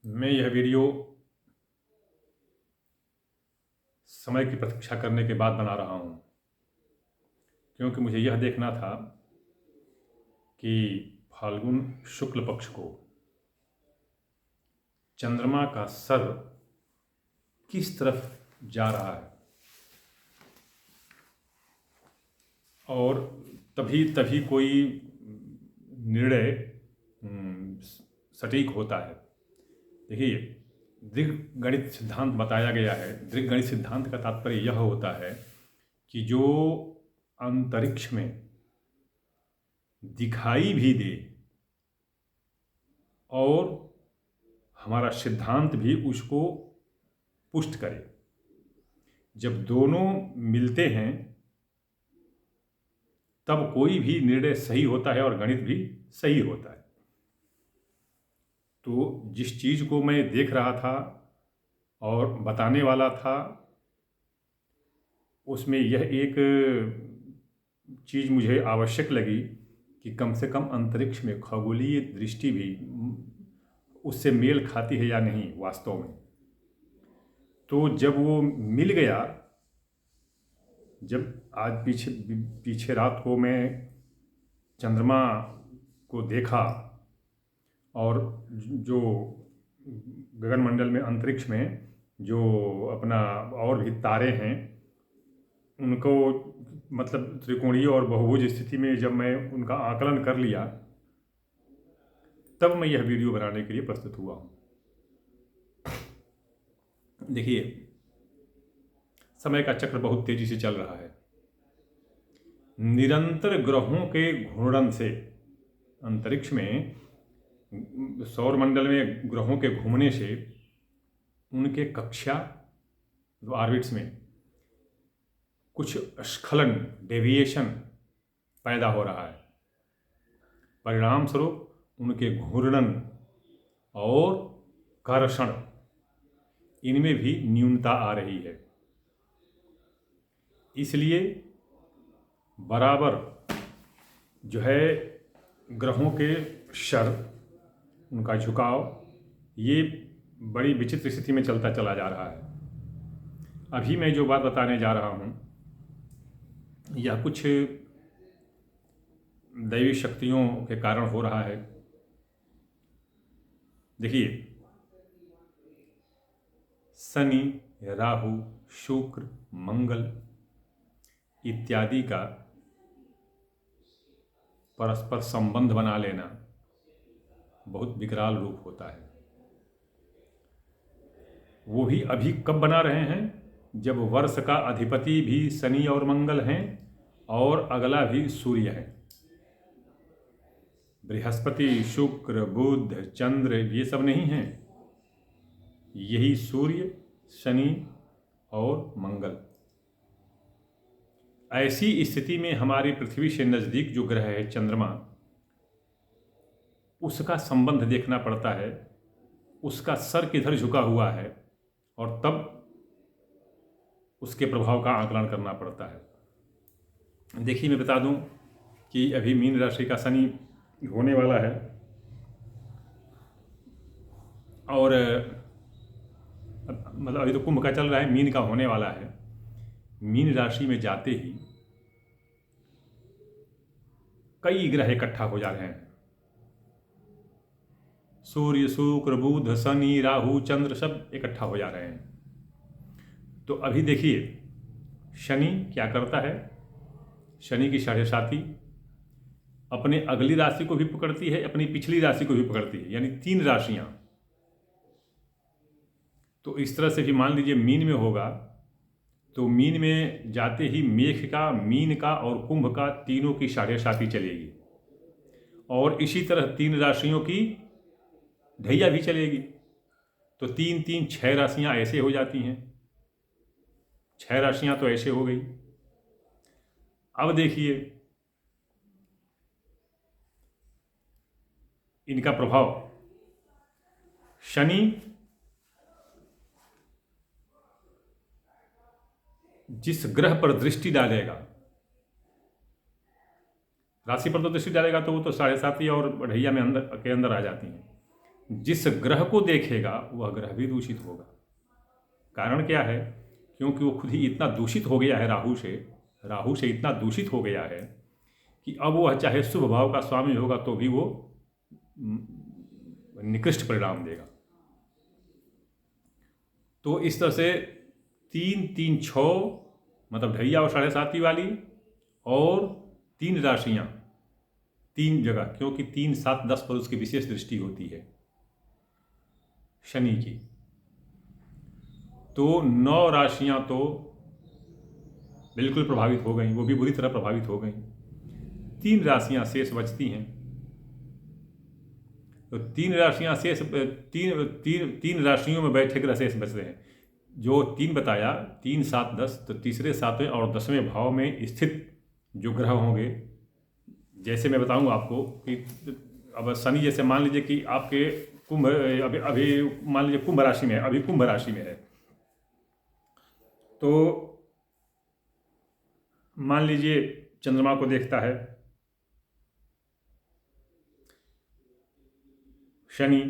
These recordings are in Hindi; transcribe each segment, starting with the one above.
मैं यह वीडियो समय की प्रतीक्षा करने के बाद बना रहा हूँ, क्योंकि मुझे यह देखना था कि फाल्गुन शुक्ल पक्ष को चंद्रमा का सर किस तरफ जा रहा है और तभी तभी कोई निर्णय सटीक होता है। देखिए, दृग्गणित सिद्धांत बताया गया है। दृग्गणित सिद्धांत का तात्पर्य यह होता है कि जो अंतरिक्ष में दिखाई भी दे और हमारा सिद्धांत भी उसको पुष्ट करे, जब दोनों मिलते हैं तब कोई भी निर्णय सही होता है और गणित भी सही होता है। तो जिस चीज़ को मैं देख रहा था और बताने वाला था, उसमें यह एक चीज़ मुझे आवश्यक लगी कि कम से कम अंतरिक्ष में खगोलीय दृष्टि भी उससे मेल खाती है या नहीं वास्तव में। तो जब वो मिल गया, जब आज पीछे रात को मैं चंद्रमा को देखा और जो गगनमंडल में अंतरिक्ष में जो अपना और भी तारे हैं, उनको मतलब त्रिकोणीय और बहुभुज स्थिति में जब मैं उनका आकलन कर लिया, तब मैं यह वीडियो बनाने के लिए प्रस्तुत हुआ हूँ। देखिए, समय का चक्र बहुत तेजी से चल रहा है। निरंतर ग्रहों के घूर्णन से अंतरिक्ष में, सौरमंडल में ग्रहों के घूमने से उनके कक्षा ऑर्बिट्स में कुछ स्खलन, डेविएशन पैदा हो रहा है। परिणाम स्वरूप उनके घूर्णन और कर्षण, इनमें भी न्यूनता आ रही है। इसलिए बराबर जो है ग्रहों के शर, उनका झुकाव, ये बड़ी विचित्र स्थिति में चलता चला जा रहा है। अभी मैं जो बात बताने जा रहा हूँ, यह कुछ दैवी शक्तियों के कारण हो रहा है। देखिए, शनि, राहु, शुक्र, मंगल इत्यादि का परस्पर संबंध बना लेना बहुत विकराल रूप होता है। वो भी अभी कब बना रहे हैं, जब वर्ष का अधिपति भी शनि और मंगल हैं और अगला भी सूर्य है। बृहस्पति, शुक्र, बुध, चंद्र ये सब नहीं हैं, यही सूर्य, शनि और मंगल। ऐसी स्थिति में हमारी पृथ्वी से नज़दीक जो ग्रह है चंद्रमा, उसका संबंध देखना पड़ता है, उसका सर किधर झुका हुआ है, और तब उसके प्रभाव का आकलन करना पड़ता है। देखिए, मैं बता दूं कि अभी मीन राशि का शनि होने वाला है और मतलब अभी तो कुंभ का चल रहा है, मीन का होने वाला है। मीन राशि में जाते ही कई ग्रह इकट्ठा हो जा रहे हैं। सूर्य, शुक्र, बुध, शनि, राहु, चंद्र सब इकट्ठा हो जा रहे हैं। तो अभी देखिए, शनि क्या करता है, शनि की साढ़े साथी अपने अगली राशि को भी पकड़ती है, अपनी पिछली राशि को भी पकड़ती है, यानी 3 राशियां। तो इस तरह से भी मान लीजिए मीन में होगा, तो मीन में जाते ही मेष का, मीन का और कुंभ का तीनों की साढ़े साथी चलेगी, और इसी तरह 3 राशियों की ढैया भी चलेगी। तो 3 3 6 राशियां ऐसे हो जाती हैं। 6 राशियां तो ऐसे हो गई। अब देखिए इनका प्रभाव। शनि जिस ग्रह पर दृष्टि डालेगा, राशि पर तो दृष्टि डालेगा तो वो तो साढ़े साथी और ढैया में अंदर आ जाती हैं। जिस ग्रह को देखेगा वह ग्रह भी दूषित होगा। कारण क्या है? क्योंकि वो खुद ही इतना दूषित हो गया है राहु से इतना दूषित हो गया है कि अब वह चाहे शुभ भाव का स्वामी होगा तो भी वो निकृष्ट परिणाम देगा। तो इस तरह से 3, 3, 6 मतलब ढैया और 7.5 वाली, और 3 राशियां 3 जगह, क्योंकि 3, 7, 10 पर उसकी विशेष दृष्टि होती है शनि की। तो 9 राशियां तो बिल्कुल प्रभावित हो गई, वो भी बुरी तरह प्रभावित हो गई। 3 राशियां शेष बचती हैं। तो 3 राशियां शेष, तीन राशियों में बैठे ग्रह शेष बचते हैं। जो 3 बताया, 3, 7, 10, तो तीसरे, 7वें और 10वें भाव में स्थित जो ग्रह होंगे, जैसे मैं बताऊंगा आपको कि अब शनि जैसे मान लीजिए कि आपके कुंभ, अभी मान लीजिए कुंभ राशि में है, अभी कुंभ राशि में है, तो मान लीजिए चंद्रमा को देखता है शनि,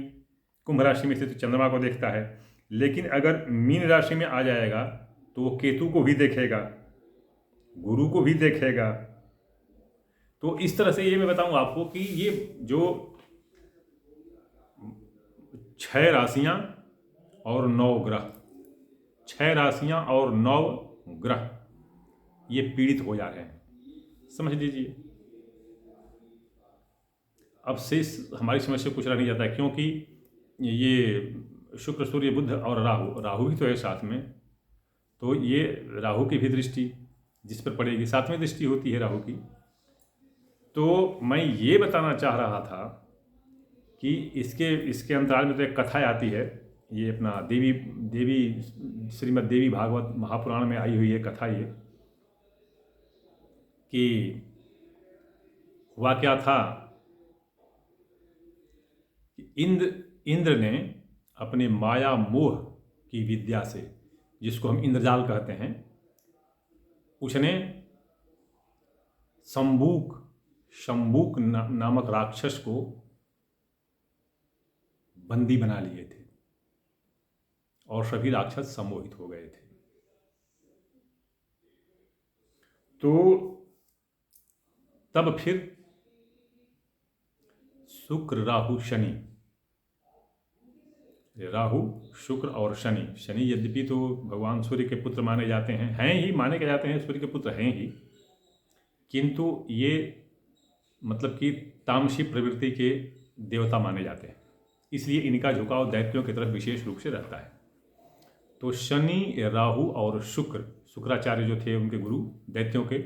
कुंभ राशि में स्थित चंद्रमा को देखता है। लेकिन अगर मीन राशि में आ जाएगा तो वो केतु को भी देखेगा, गुरु को भी देखेगा। तो इस तरह से ये मैं बताऊं आपको कि ये जो 6 राशियां और 9 ग्रह, 6 राशियां और 9 ग्रह ये पीड़ित हो जा रहे हैं, समझ लीजिए। अब शेष हमारी समस्या कुछ रह नहीं जाता है, क्योंकि ये शुक्र, सूर्य, बुध और राहु भी तो है साथ में। तो ये राहु की भी दृष्टि जिस पर पड़ेगी, 7वें दृष्टि होती है राहु की। तो मैं ये बताना चाह रहा था कि इसके अंतराल में तो एक कथा आती है, ये अपना देवी श्रीमद् देवी भागवत महापुराण में आई हुई है कथा, ये कि हुआ क्या था कि इंद्र ने अपने माया मोह की विद्या से, जिसको हम इंद्रजाल कहते हैं, उसने शंबूक नामक राक्षस को बंदी बना लिए थे और सभी राक्षस सम्मोहित हो गए थे। तो तब फिर शुक्र, राहु, शनि, राहु, शुक्र और शनि यद्यपि तो भगवान सूर्य के पुत्र माने जाते हैं, माने के जाते हैं, सूर्य के पुत्र हैं ही, किंतु ये मतलब कि तामसी प्रवृत्ति के देवता माने जाते हैं, इसलिए इनका झुकाव दैत्यों की तरफ विशेष रूप से रहता है। तो शनि, राहु और शुक्राचार्य जो थे उनके गुरु दैत्यों के,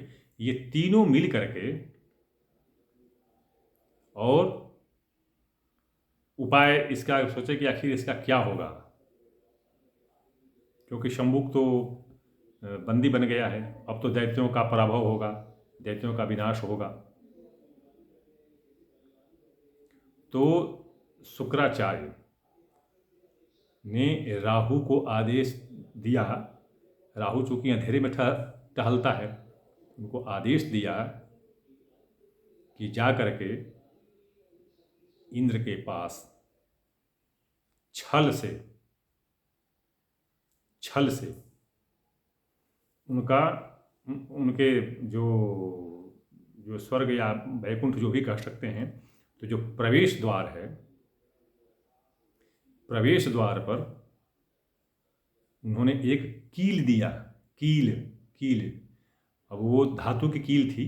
ये तीनों मिल करके और उपाय इसका सोचे कि आखिर इसका क्या होगा, क्योंकि शंबुक तो बंदी बन गया है, अब तो दैत्यों का पराभव होगा, दैत्यों का विनाश होगा। तो शुक्राचार्य ने राहु को आदेश दिया, राहु चूंकि अंधेरे में टहलता है, उनको आदेश दिया कि जा करके इंद्र के पास छल से उनके जो स्वर्ग या वैकुंठ जो भी कह सकते हैं, तो जो प्रवेश द्वार है, प्रवेश द्वार पर उन्होंने एक कील दिया, कील। अब वो धातु की कील थी,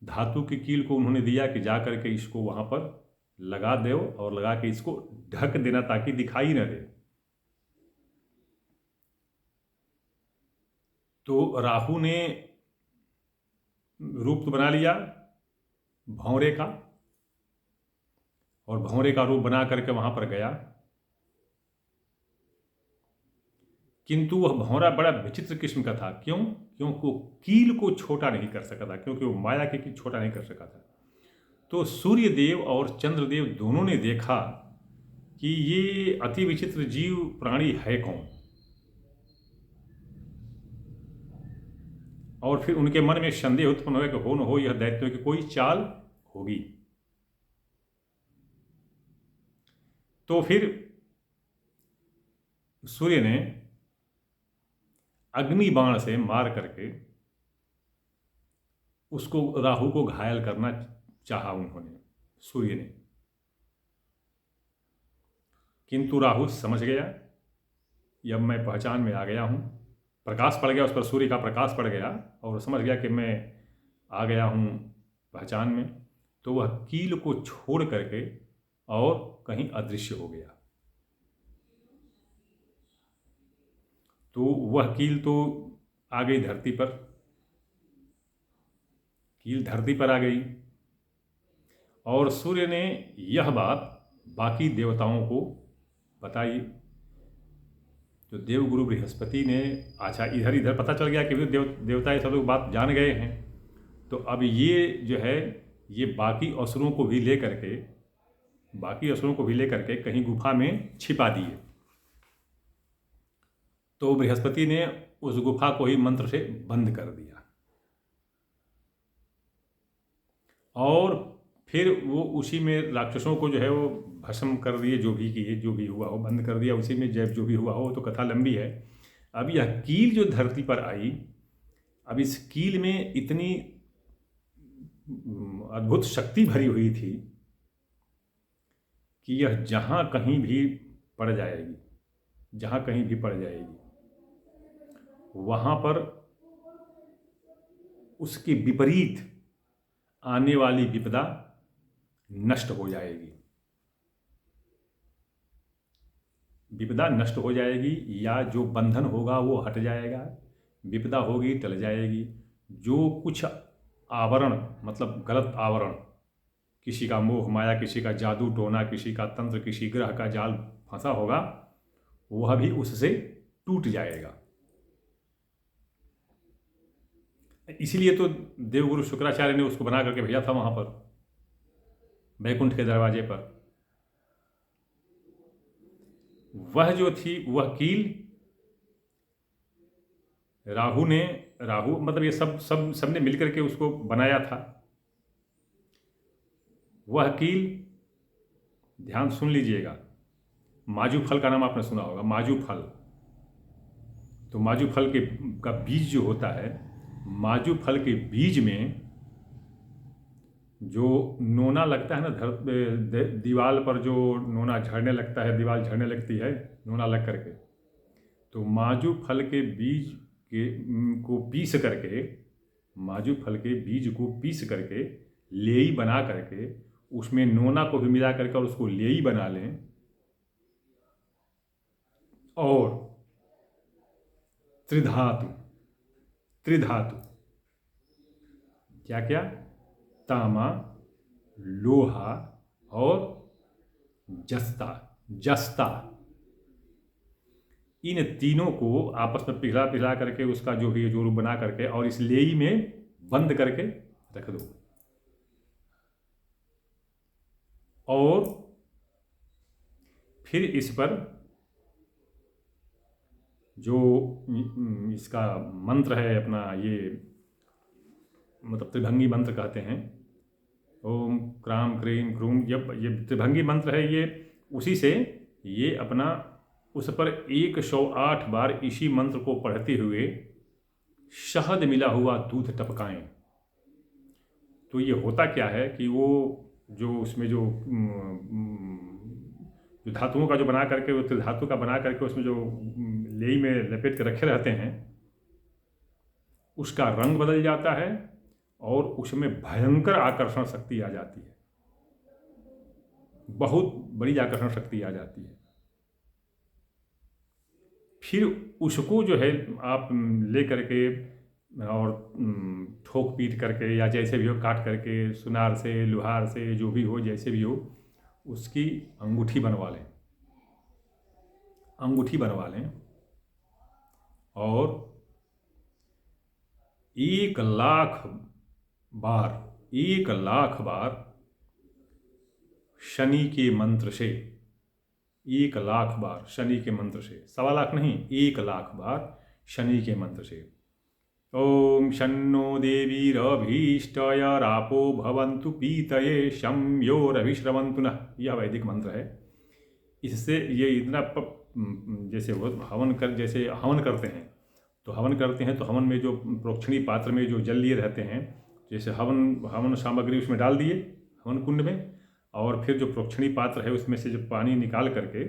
धातु की कील को उन्होंने दिया कि जा करके इसको वहां पर लगा दो और लगा के इसको ढक देना ताकि दिखाई न दे। तो राहु ने रूप तो बना लिया भौरे का, और भौरे का रूप बना करके वहां पर गया, किंतु वह भौरा बड़ा विचित्र किस्म का था। क्योंकि वो कील को छोटा नहीं कर सका था, क्योंकि वो माया के कील छोटा नहीं कर सका था। तो सूर्यदेव और चंद्रदेव दोनों ने देखा कि ये अति विचित्र जीव प्राणी है कौन, और फिर उनके मन में संदेह उत्पन्न हुआ कि हो न हो यह दैत्यों की कोई चाल होगी। तो फिर सूर्य ने अग्नि बाण से मार करके उसको, राहु को घायल करना चाहा उन्होंने, सूर्य ने। किंतु राहु समझ गया, अब मैं पहचान में आ गया हूँ, प्रकाश पड़ गया, उस पर सूर्य का प्रकाश पड़ गया और समझ गया कि मैं आ गया हूँ पहचान में। तो वह कील को छोड़ करके और कहीं अदृश्य हो गया। तो वह कील तो आ गई धरती पर, कील धरती पर आ गई। और सूर्य ने यह बात बाकी देवताओं को बताई। तो देवगुरु बृहस्पति ने, अच्छा इधर इधर पता चल गया कि देवता ये सब लोग बात जान गए हैं। तो अब ये जो है ये बाकी असुरों को भी लेकर के कहीं गुफा में छिपा दिए। तो बृहस्पति ने उस गुफा को ही मंत्र से बंद कर दिया और फिर वो उसी में राक्षसों को जो है वो भस्म कर दिए, जो भी किए, जो भी हुआ हो बंद कर दिया उसी में, जब जो भी हुआ हो। तो कथा लंबी है। अब यह कील जो धरती पर आई, अब इस कील में इतनी अद्भुत शक्ति भरी हुई थी कि यह जहाँ कहीं भी पड़ जाएगी, जहाँ कहीं भी पड़ जाएगी वहाँ पर उसके विपरीत आने वाली विपदा नष्ट हो जाएगी, विपदा नष्ट हो जाएगी, या जो बंधन होगा वो हट जाएगा, विपदा होगी टल जाएगी। जो कुछ आवरण, मतलब गलत आवरण, किसी का मोह माया, किसी का जादू टोना, किसी का तंत्र, किसी ग्रह का जाल फंसा होगा, वह भी उससे टूट जाएगा। इसीलिए तो देवगुरु शुक्राचार्य ने उसको बना करके भेजा था वहां पर वैकुंठ के दरवाजे पर। वह जो थी वह कील राहु मतलब ये सबने मिलकर के उसको बनाया था। वह कील, ध्यान सुन लीजिएगा, माजू फल का नाम आपने सुना होगा, माजू फल। तो माजू फल का बीज जो होता है, माजू फल के बीज में जो नोना लगता है ना, दीवार पर जो नोना झड़ने लगता है, दीवार झड़ने लगती है नोना लग करके, तो माजू फल के बीज को पीस करके, माजू फल के बीज को पीस करके लेई बना करके उसमें नोना को भी मिला करके और उसको लेई बना लें। और त्रिधातु क्या क्या, तामा, लोहा और जस्ता, इन तीनों को आपस में पिघला करके उसका जो भी जोरू बना करके और इस लेई में बंद करके रख दो। और फिर इस पर जो इसका मंत्र है अपना, ये मतलब त्रिभंगी मंत्र कहते हैं, ओम क्राम क्रीम क्रूम, जब ये त्रिभंगी मंत्र है, ये उसी से ये अपना उस पर 108 बार इसी मंत्र को पढ़ते हुए शहद मिला हुआ दूध टपकाएं। तो ये होता क्या है कि वो जो उसमें जो धातुओं का जो बना करके, वो त्रिधातु का बना करके उसमें जो लेई में लपेट के रखे रहते हैं, उसका रंग बदल जाता है और उसमें भयंकर आकर्षण शक्ति आ जाती है, बहुत बड़ी आकर्षण शक्ति आ जाती है। फिर उसको जो है आप ले करके और ठोक पीट करके या जैसे भी हो काट करके, सुनार से, लोहार से, जो भी हो, जैसे भी हो, उसकी अंगूठी बनवा लें और 1,00,000 बार शनि के मंत्र से, 1,00,000 बार शनि के मंत्र से, 1,25,000 नहीं, 1,00,000 बार शनि के मंत्र से। ओम शन्नो देवीरभीष्टय रापो भवन्तु पीतये शं योरभिश्रवन्तु नः, यह वैदिक मंत्र है। इससे ये इतना जैसे जैसे हवन करते हैं, तो हवन में जो प्रोक्षणी पात्र में जो जल लिए रहते हैं, जैसे हवन सामग्री उसमें डाल दिए हवन कुंड में, और फिर जो प्रोक्षणी पात्र है उसमें से जो पानी निकाल करके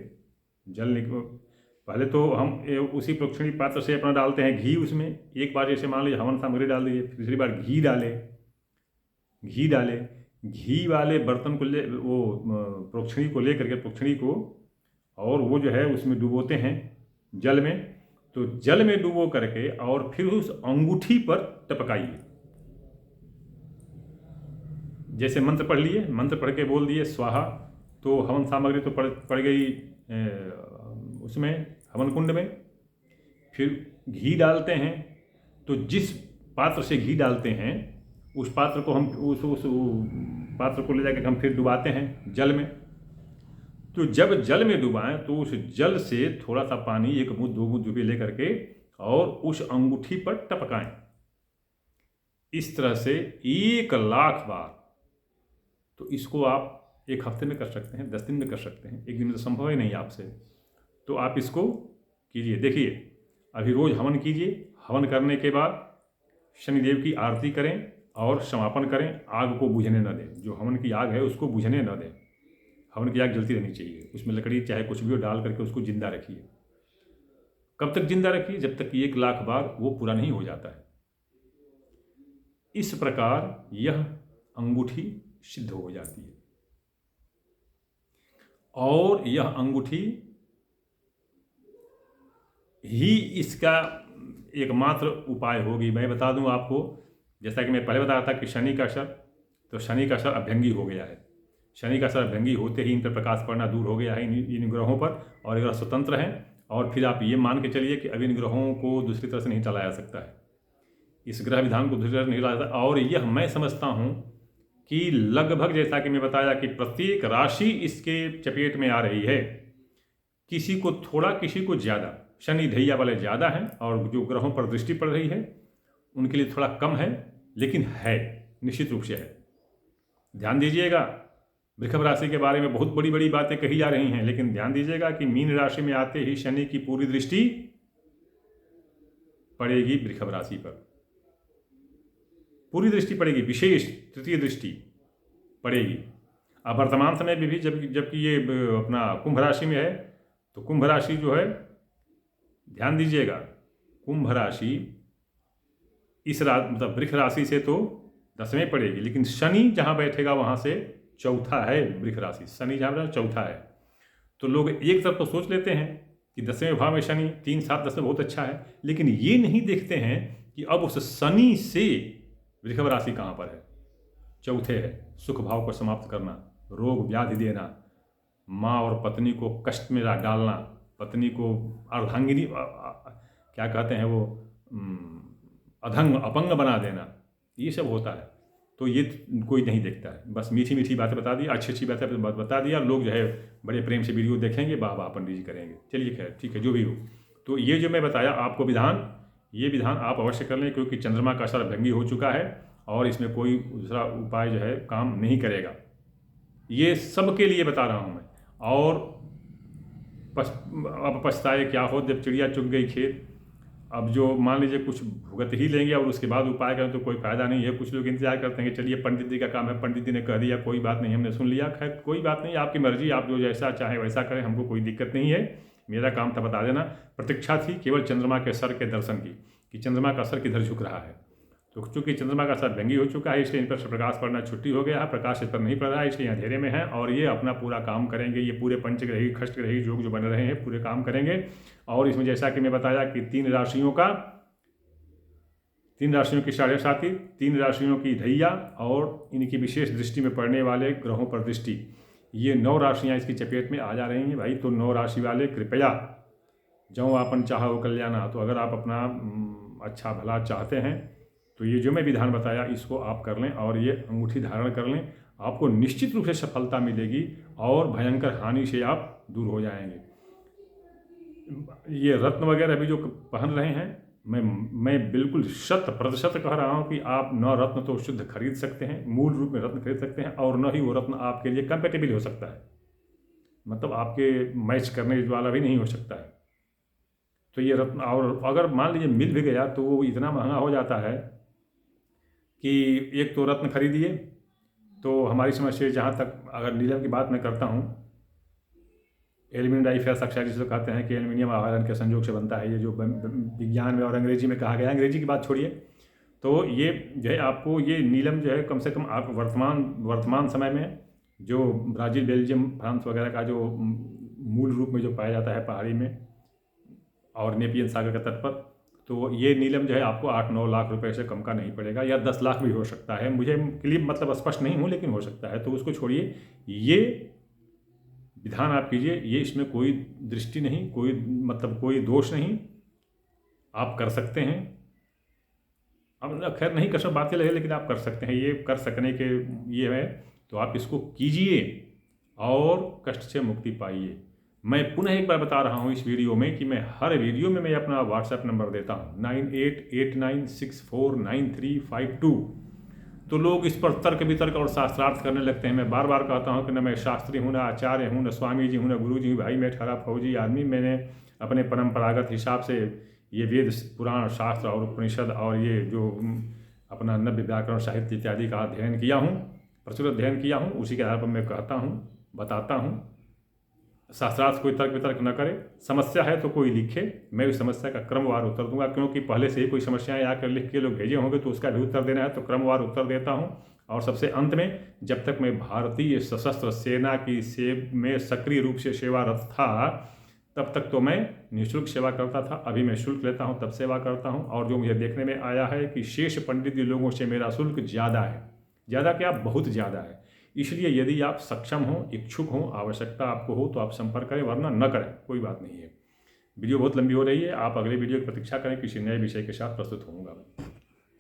पहले तो हम उसी प्रोक्षणी पात्र से अपना डालते हैं घी उसमें। एक बार जैसे मान लीजिए हवन सामग्री डाल दीजिए, दूसरी बार घी डाले, घी वाले बर्तन को प्रोक्षणी को ले करके प्रोक्षणी को, और वो जो है उसमें डुबोते हैं जल में। तो जल में डुबो करके और फिर उस अंगूठी पर टपकाइए। जैसे मंत्र पढ़ लिए, मंत्र पढ़ के बोल दिए स्वाहा, तो हवन सामग्री तो पड़ गई उसमें हवन कुंड में। फिर घी डालते हैं, तो जिस पात्र से घी डालते हैं उस पात्र को हम उस पात्र को ले जाकर हम फिर डुबाते हैं जल में। तो जब जल में डुबाएं तो उस जल से थोड़ा सा पानी 1 बूंद 2 बूंद डुबे ले करके और उस अंगूठी पर टपकाएं। इस तरह से 1 लाख बार। तो इसको आप 1 हफ्ते में कर सकते हैं, 10 दिन में कर सकते हैं, 1 दिन में तो संभव ही नहीं आपसे। तो आप इसको कीजिए। देखिए, अभी रोज़ हवन कीजिए। हवन करने के बाद शनिदेव की आरती करें और समापन करें। आग को बुझने न दें, जो हवन की आग है उसको बुझने न दें। हवन की आग जलती रहनी चाहिए, उसमें लकड़ी चाहे कुछ भी हो डाल करके उसको जिंदा रखिए। कब तक जिंदा रखिए? जब तक कि 1 लाख बार वो पूरा नहीं हो जाता है। इस प्रकार यह अंगूठी सिद्ध हो जाती है, और यह अंगूठी ही इसका एकमात्र उपाय होगी। मैं बता दूं आपको, जैसा कि मैं पहले बताया था कि शनि का असर, तो शनि का असर अभ्यंगी हो गया है। शनि का असर अभ्यंगी होते ही इन पर प्रकाश पड़ना दूर हो गया है, इन ग्रहों पर, और ग्रह स्वतंत्र हैं। और फिर आप ये मान के चलिए कि अब इन ग्रहों को दूसरी तरह से नहीं चलाया जा सकता है, इस ग्रह विधान को दूसरी तरह से नहीं चलाया सकता। और यह मैं समझता हूँ कि लगभग जैसा कि मैं बताया कि प्रत्येक राशि इसके चपेट में आ रही है। किसी को थोड़ा, किसी को ज़्यादा। शनि ढैया वाले ज़्यादा हैं, और जो ग्रहों पर दृष्टि पड़ रही है उनके लिए थोड़ा कम है, लेकिन है, निश्चित रूप से है। ध्यान दीजिएगा, वृषभ राशि के बारे में बहुत बड़ी बड़ी बातें कही जा रही हैं, लेकिन ध्यान दीजिएगा कि मीन राशि में आते ही शनि की पूरी दृष्टि पड़ेगी वृषभ राशि पर। पूरी दृष्टि पड़ेगी, विशेष तृतीय दृष्टि पड़ेगी। अब वर्तमान समय में भी जबकि ये अपना कुंभ राशि में है, तो कुंभ राशि जो है, ध्यान दीजिएगा, कुंभ राशि इस मतलब वृष राशि से तो 10वें पड़ेगी, लेकिन शनि जहाँ बैठेगा वहाँ से चौथा है वृष राशि। शनि जहाँ बैठा चौथा है। तो लोग एक तरफ तो सोच लेते हैं कि 10वें भाव में शनि, 3, 7, 10 में बहुत अच्छा है, लेकिन ये नहीं देखते हैं कि अब उस शनि से वृषभ राशि कहाँ पर है? चौथे है। सुख भाव को समाप्त करना, रोग व्याधि देना, माँ और पत्नी को कष्ट में डालना, पत्नी को अर्धांगिनी क्या कहते हैं वो, अधंग अपंग बना देना, ये सब होता है। तो ये कोई नहीं देखता है। बस मीठी मीठी बातें बता दी, अच्छी अच्छी बातें बता दिया, लोग जो है बड़े प्रेम से वीडियो देखेंगे, वाह वाह पंडित जी करेंगे। चलिए खैर ठीक है, जो भी हो। तो ये जो मैं बताया आपको विधान, ये विधान आप अवश्य कर लें, क्योंकि चंद्रमा का असर भंगी हो चुका है और इसमें कोई दूसरा उपाय जो है काम नहीं करेगा। ये सबके लिए बता रहा हूँ मैं। और अब पछताए क्या हो, जब चिड़िया चुग गई खेत। अब जो मान लीजिए कुछ भुगत ही लेंगे और उसके बाद उपाय करें तो कोई फ़ायदा नहीं है। कुछ लोग इंतजार करते हैं कि चलिए पंडित जी का काम है, पंडित जी ने कह दिया, कोई बात नहीं, हमने सुन लिया। खैर कोई बात नहीं, आपकी मर्जी, आप जो जैसा चाहे वैसा करें, हमको कोई दिक्कत नहीं है। मेरा काम था बता देना। प्रतीक्षा थी केवल चंद्रमा के सर के दर्शन की, कि चंद्रमा का सर किधर झुक रहा है। तो चूंकि चंद्रमा का सर भंगी हो चुका है, इसलिए इन पर प्रकाश पड़ना छुट्टी हो गया है, प्रकाश इस पर नहीं पड़ रहा है, इसलिए अंधेरे में है। और ये अपना पूरा काम करेंगे, ये पूरे पंचग्रही खष्टग्रही योग जो बन रहे हैं पूरे काम करेंगे। और इसमें जैसा कि मैं बताया कि 3 राशियों की 7.5, 3 राशियों की ढैया और इनकी विशेष दृष्टि में पड़ने वाले ग्रहों पर दृष्टि, ये 9 राशियाँ इसकी चपेट में आ जा रही हैं भाई। तो 9 राशि वाले कृपया जो आपन चाहो कल्याणा, तो अगर आप अपना अच्छा भला चाहते हैं तो ये जो मैं विधान बताया इसको आप कर लें और ये अंगूठी धारण कर लें, आपको निश्चित रूप से सफलता मिलेगी और भयंकर हानि से आप दूर हो जाएंगे। ये रत्न वगैरह भी जो पहन रहे हैं, मैं बिल्कुल 100% कह रहा हूँ कि आप न रत्न तो शुद्ध खरीद सकते हैं, मूल रूप में रत्न खरीद सकते हैं, और न ही वो रत्न आपके लिए कंपेटेबल हो सकता है। मतलब आपके मैच करने वाला भी नहीं हो सकता है। तो ये रत्न, और अगर मान लीजिए मिल भी गया तो वो इतना महंगा हो जाता है कि एक तो रत्न खरीदिए, तो हमारी समझ से जहाँ तक अगर नीलम की बात मैं करता हूँ, एल्यूमिनियम डाइफेरस ऑक्साइड जिसे कहते हैं कि एल्यूमिनियम और आयरन के संयोग से बनता है, ये जो विज्ञान में और अंग्रेजी में कहा गया है, अंग्रेजी की बात छोड़िए, तो ये जो है आपको ये नीलम जो है कम से कम आप वर्तमान समय में जो ब्राज़ील, बेल्जियम, फ्रांस वगैरह का जो मूल रूप में जो पाया जाता है पहाड़ी में और नेपियन सागर के तट पर, तो ये नीलम जो है आपको 8-9 लाख रुपए से कम का नहीं पड़ेगा, या 10 लाख भी हो सकता है। मुझे क्लियर मतलब स्पष्ट नहीं हूँ, लेकिन हो सकता है। तो उसको छोड़िए, ये विधान आप कीजिए, ये इसमें कोई दृष्टि नहीं, कोई मतलब कोई दोष नहीं, आप कर सकते हैं। अब खैर नहीं कर सकते बात लगे, लेकिन आप कर सकते हैं, ये कर सकने के ये है, तो आप इसको कीजिए और कष्ट से मुक्ति पाइए। मैं पुनः एक बार बता रहा हूँ इस वीडियो में कि मैं हर वीडियो में मैं अपना व्हाट्सएप नंबर देता हूँ 9889649352। तो लोग इस पर तर्क वितर्क और शास्त्रार्थ करने लगते हैं। मैं बार बार कहता हूँ कि न मैं शास्त्री हूँ, न आचार्य हूँ, न स्वामी जी हूँ, न गुरु जी हूँ। भाई मैं ठहरा फौजी आदमी, मैंने अपने परंपरागत हिसाब से ये वेद, पुराण, शास्त्र और उपनिषद और ये जो अपना नव्य व्याकरण, साहित्य इत्यादि का अध्ययन किया हूँ, प्रचुर अध्ययन किया हूँ। उसी के आधार पर मैं कहता हूँ, बताता हूँ। शास्त्रार्थ कोई तर्क वितर्क न करे, समस्या है तो कोई लिखे, मैं उस समस्या का क्रमवार उत्तर दूंगा, क्योंकि पहले से ही कोई समस्याएं आकर लिख के लोग भेजे होंगे तो उसका भी उत्तर देना है, तो क्रमवार उत्तर देता हूं। और सबसे अंत में, जब तक मैं भारतीय सशस्त्र सेना की में सक्रिय रूप से सेवारत था, तब तक तो मैं निःशुल्क सेवा करता था। अभी मैं शुल्क लेता हूँ, तब सेवा करता हूँ। और जो मुझे देखने में आया है कि शेष पंडित लोगों से मेरा शुल्क ज़्यादा है, ज़्यादा क्या, बहुत ज़्यादा है। इसलिए यदि आप सक्षम हो, इच्छुक हो, आवश्यकता आपको हो तो आप संपर्क करें, वरना न करें, कोई बात नहीं है। वीडियो बहुत लंबी हो रही है, आप अगले वीडियो की प्रतीक्षा करें, किसी नए विषय के साथ प्रस्तुत होऊंगा।